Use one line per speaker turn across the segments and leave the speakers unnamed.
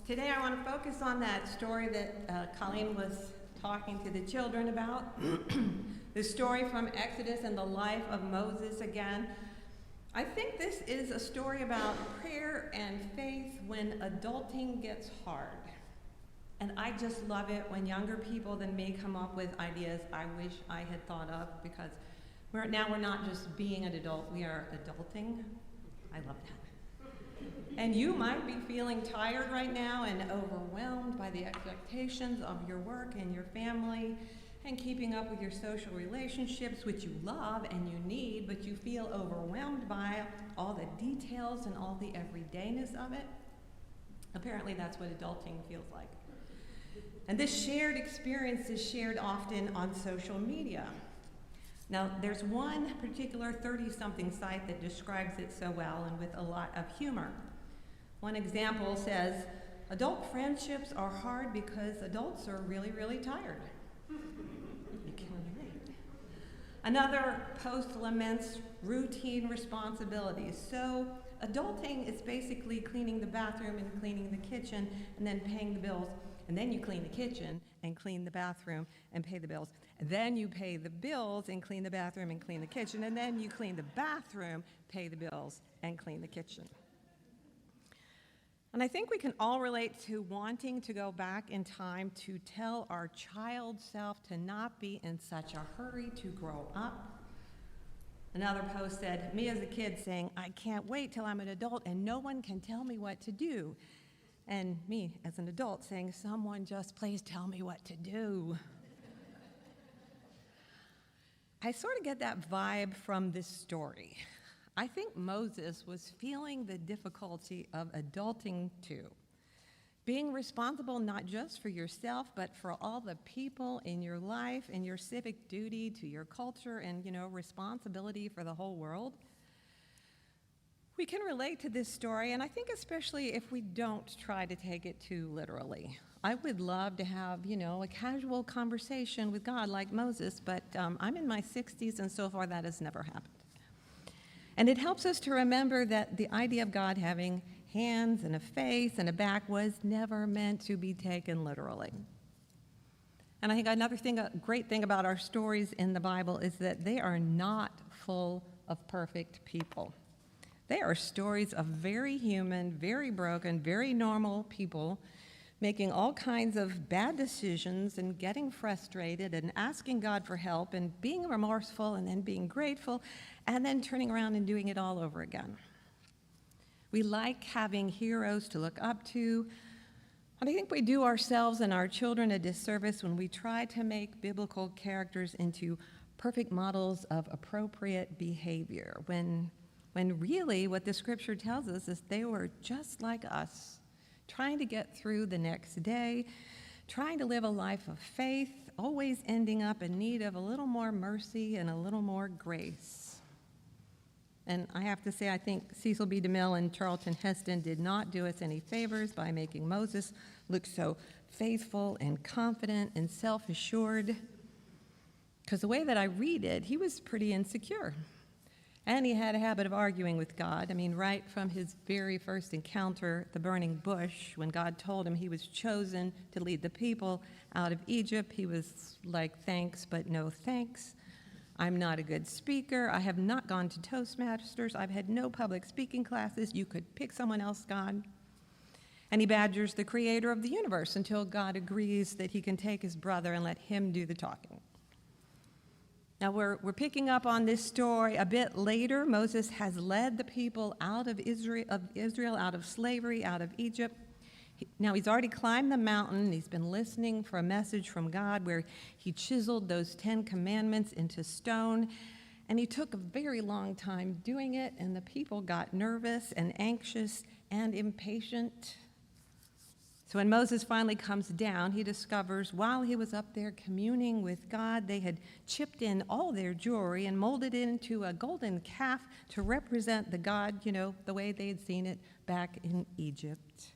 Today I want to focus on that story that Colleen was talking to the children about. The story from Exodus and the life of Moses again. I think this is a story about prayer and faith when adulting gets hard. And I just love it when younger people than me come up with ideas I wish I had thought of, because we're not just being an adult, we are adulting. I love that. And you might be feeling tired right now and overwhelmed by the expectations of your work and your family and keeping up with your social relationships, which you love and you need, but you feel overwhelmed by all the details and all the everydayness of it. Apparently that's what adulting feels like. And this shared experience is shared often on social media. Now, there's one particular 30-something site that describes it so well and with a lot of humor. One example says, adult friendships are hard because adults are really, really tired. You can relate. Another post laments routine responsibilities. So adulting is basically cleaning the bathroom and cleaning the kitchen and then paying the bills. And then you clean the kitchen and clean the bathroom and pay the bills. And then you pay the bills and clean the bathroom and clean the kitchen. And then you clean the bathroom, pay the bills, and clean the kitchen. And I think we can all relate to wanting to go back in time to tell our child self to not be in such a hurry to grow up. Another post said, me as a kid saying, I can't wait till I'm an adult and no one can tell me what to do. And me as an adult saying, someone just please tell me what to do. I sort of get that vibe from this story. I think Moses was feeling the difficulty of adulting too. Being responsible not just for yourself, but for all the people in your life and your civic duty to your culture and, responsibility for the whole world. We can relate to this story, and I think especially if we don't try to take it too literally. I would love to have, a casual conversation with God like Moses, but I'm in my 60s, and so far that has never happened. And it helps us to remember that the idea of God having hands and a face and a back was never meant to be taken literally. And I think a great thing about our stories in the Bible is that they are not full of perfect people. They are stories of very human, very broken, very normal people making all kinds of bad decisions and getting frustrated and asking God for help and being remorseful and then being grateful and then turning around and doing it all over again. We like having heroes to look up to, and I think we do ourselves and our children a disservice when we try to make biblical characters into perfect models of appropriate behavior, when really what the scripture tells us is they were just like us, trying to get through the next day, trying to live a life of faith, always ending up in need of a little more mercy and a little more grace. And I have to say, I think Cecil B. DeMille and Charlton Heston did not do us any favors by making Moses look so faithful and confident and self-assured. Because the way that I read it, he was pretty insecure. And he had a habit of arguing with God. Right from his very first encounter, the burning bush, when God told him he was chosen to lead the people out of Egypt, he was like, thanks, but no thanks. I'm not a good speaker. I have not gone to Toastmasters. I've had no public speaking classes. You could pick someone else, God. And he badgers the creator of the universe until God agrees that he can take his brother and let him do the talking. Now, we're picking up on this story a bit later. Moses has led the people out of Israel, out of slavery, out of Egypt. Now, he's already climbed the mountain. He's been listening for a message from God where he chiseled those 10 commandments into stone. And he took a very long time doing it, and the people got nervous and anxious and impatient. So when Moses finally comes down, he discovers while he was up there communing with God, they had chipped in all their jewelry and molded it into a golden calf to represent the God, the way they had seen it back in Egypt.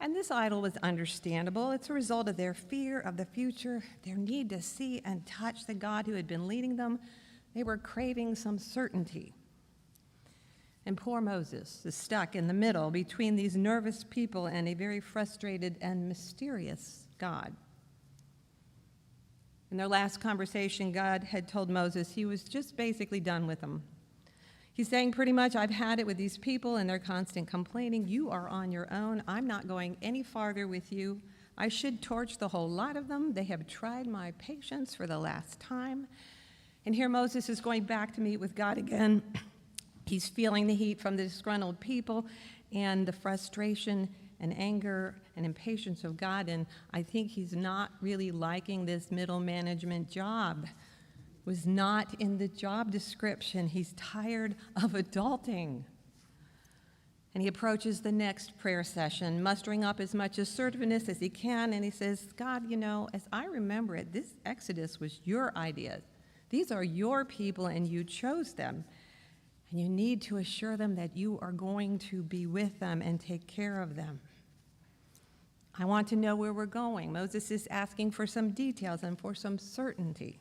And this idol was understandable. It's a result of their fear of the future, their need to see and touch the God who had been leading them. They were craving some certainty. And poor Moses is stuck in the middle between these nervous people and a very frustrated and mysterious God. In their last conversation, God had told Moses he was just basically done with them. He's saying pretty much, I've had it with these people and their constant complaining. You are on your own. I'm not going any farther with you. I should torch the whole lot of them. They have tried my patience for the last time. And here Moses is going back to meet with God again. He's feeling the heat from the disgruntled people and the frustration and anger and impatience of God, and I think he's not really liking this middle management job. It was not in the job description. He's tired of adulting. And he approaches the next prayer session, mustering up as much assertiveness as he can, and he says, God, as I remember it, this Exodus was your idea. These are your people, and you chose them. And you need to assure them that you are going to be with them and take care of them. I want to know where we're going. Moses is asking for some details and for some certainty.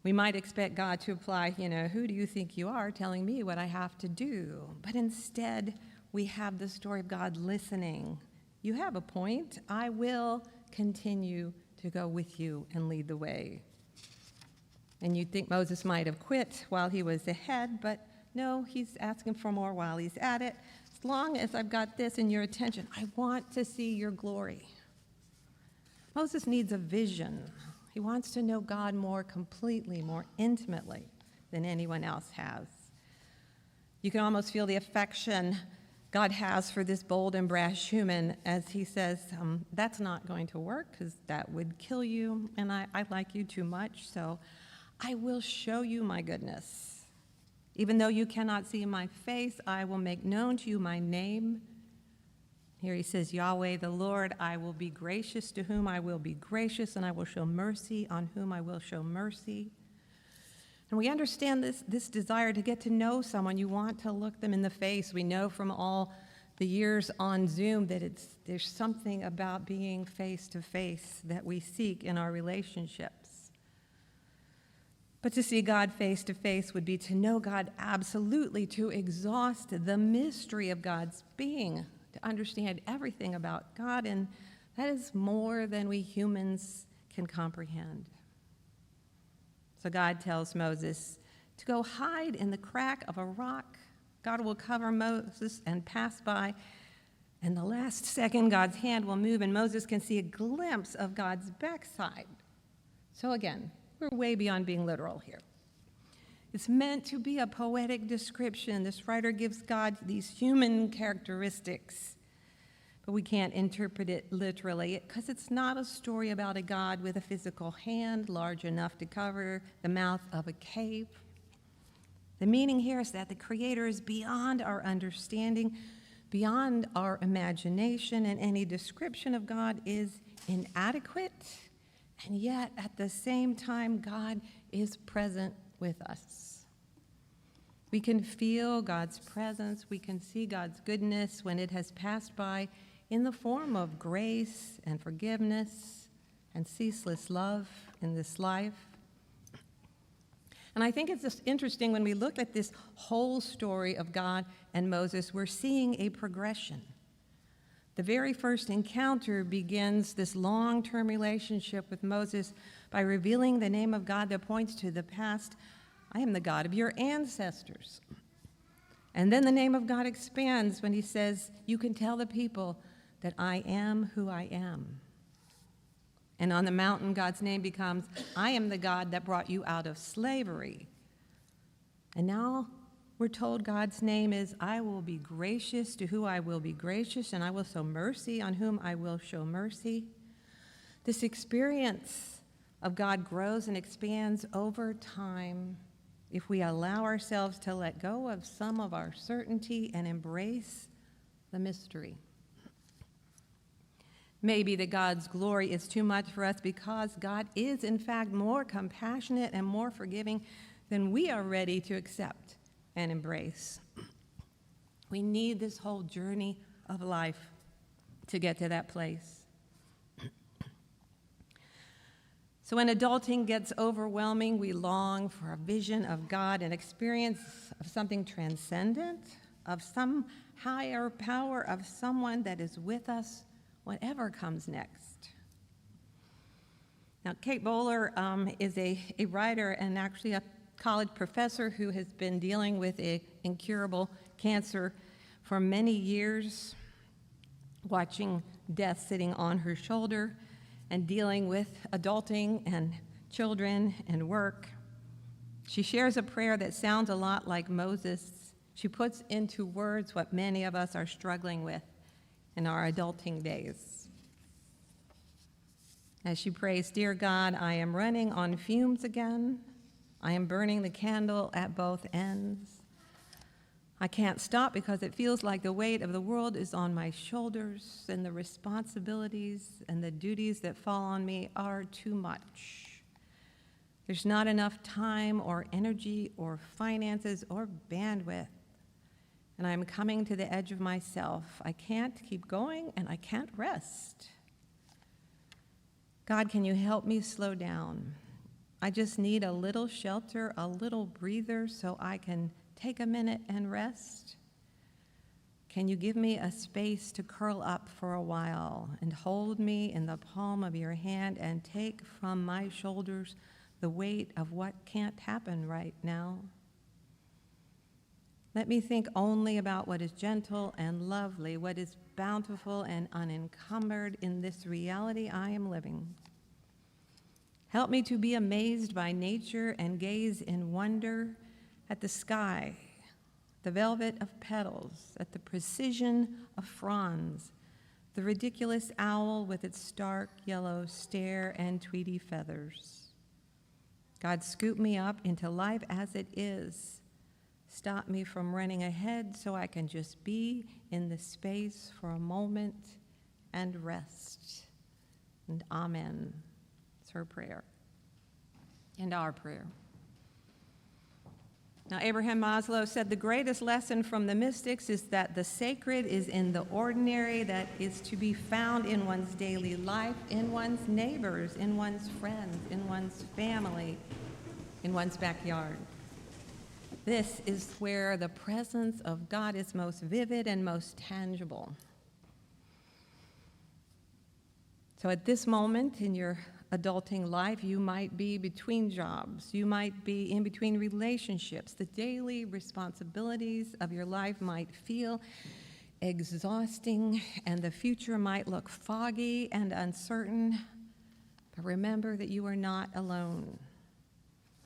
We might expect God to apply, who do you think you are telling me what I have to do? But instead, we have the story of God listening. You have a point. I will continue to go with you and lead the way. And you'd think Moses might have quit while he was ahead, but no, he's asking for more while he's at it. As long as I've got this in your attention, I want to see your glory. Moses needs a vision. He wants to know God more completely, more intimately than anyone else has. You can almost feel the affection God has for this bold and brash human as he says, that's not going to work because that would kill you, and I like you too much, so I will show you my goodness. Even though you cannot see my face, I will make known to you my name. Here he says, Yahweh, the Lord, I will be gracious to whom I will be gracious, and I will show mercy on whom I will show mercy. And we understand this desire to get to know someone. You want to look them in the face. We know from all the years on Zoom that there's something about being face to face that we seek in our relationships. But to see God face to face would be to know God absolutely, to exhaust the mystery of God's being, to understand everything about God, and that is more than we humans can comprehend. So God tells Moses to go hide in the crack of a rock. God will cover Moses and pass by, and the last second God's hand will move, and Moses can see a glimpse of God's backside. So again, we're way beyond being literal here. It's meant to be a poetic description. This writer gives God these human characteristics, but we can't interpret it literally because it's not a story about a God with a physical hand large enough to cover the mouth of a cave. The meaning here is that the Creator is beyond our understanding, beyond our imagination, and any description of God is inadequate. And yet, at the same time, God is present with us. We can feel God's presence. We can see God's goodness when it has passed by in the form of grace and forgiveness and ceaseless love in this life. And I think it's just interesting when we look at this whole story of God and Moses, we're seeing a progression. The very first encounter begins this long-term relationship with Moses by revealing the name of God that points to the past. I am the God of your ancestors. And then the name of God expands when he says, you can tell the people that I am who I am. And on the mountain, God's name becomes, I am the God that brought you out of slavery. And now we're told God's name is, I will be gracious to who I will be gracious, and I will show mercy on whom I will show mercy. This experience of God grows and expands over time if we allow ourselves to let go of some of our certainty and embrace the mystery. Maybe that God's glory is too much for us because God is, in fact, more compassionate and more forgiving than we are ready to accept and embrace. We need this whole journey of life to get to that place. So when adulting gets overwhelming, we long for a vision of God, an experience of something transcendent, of some higher power, of someone that is with us, whatever comes next. Now, Kate Bowler is a writer and actually a college professor who has been dealing with an incurable cancer for many years, watching death sitting on her shoulder and dealing with adulting and children and work. She shares a prayer that sounds a lot like Moses. She puts into words what many of us are struggling with in our adulting days. As she prays, "Dear God, I am running on fumes again. I am burning the candle at both ends. I can't stop because it feels like the weight of the world is on my shoulders, and the responsibilities and the duties that fall on me are too much. There's not enough time or energy or finances or bandwidth, and I'm coming to the edge of myself. I can't keep going, and I can't rest. God, can you help me slow down? I just need a little shelter, a little breather so I can take a minute and rest. Can you give me a space to curl up for a while and hold me in the palm of your hand and take from my shoulders the weight of what can't happen right now? Let me think only about what is gentle and lovely, what is bountiful and unencumbered in this reality I am living. Help me to be amazed by nature and gaze in wonder at the sky, the velvet of petals, at the precision of fronds, the ridiculous owl with its stark yellow stare and tweedy feathers. God, scoop me up into life as it is. Stop me from running ahead so I can just be in the space for a moment and rest." And amen. It's her prayer and our prayer. Now, Abraham Maslow said the greatest lesson from the mystics is that the sacred is in the ordinary, that is to be found in one's daily life, in one's neighbors, in one's friends, in one's family, in one's backyard. This is where the presence of God is most vivid and most tangible. So at this moment in your adulting life, you might be between jobs, you might be in between relationships. The daily responsibilities of your life might feel exhausting, and the future might look foggy and uncertain. But remember that you are not alone.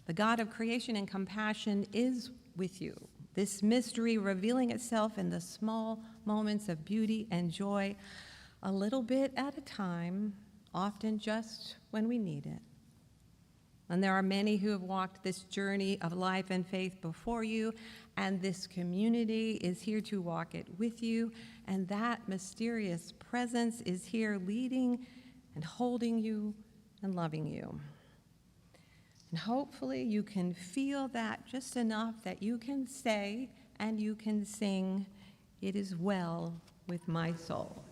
The God of creation and compassion is with you. This mystery revealing itself in the small moments of beauty and joy, a little bit at a time, often just when we need it. And there are many who have walked this journey of life and faith before you, and this community is here to walk it with you, and that mysterious presence is here leading and holding you and loving you. And hopefully you can feel that just enough that you can say and you can sing, "It is well with my soul."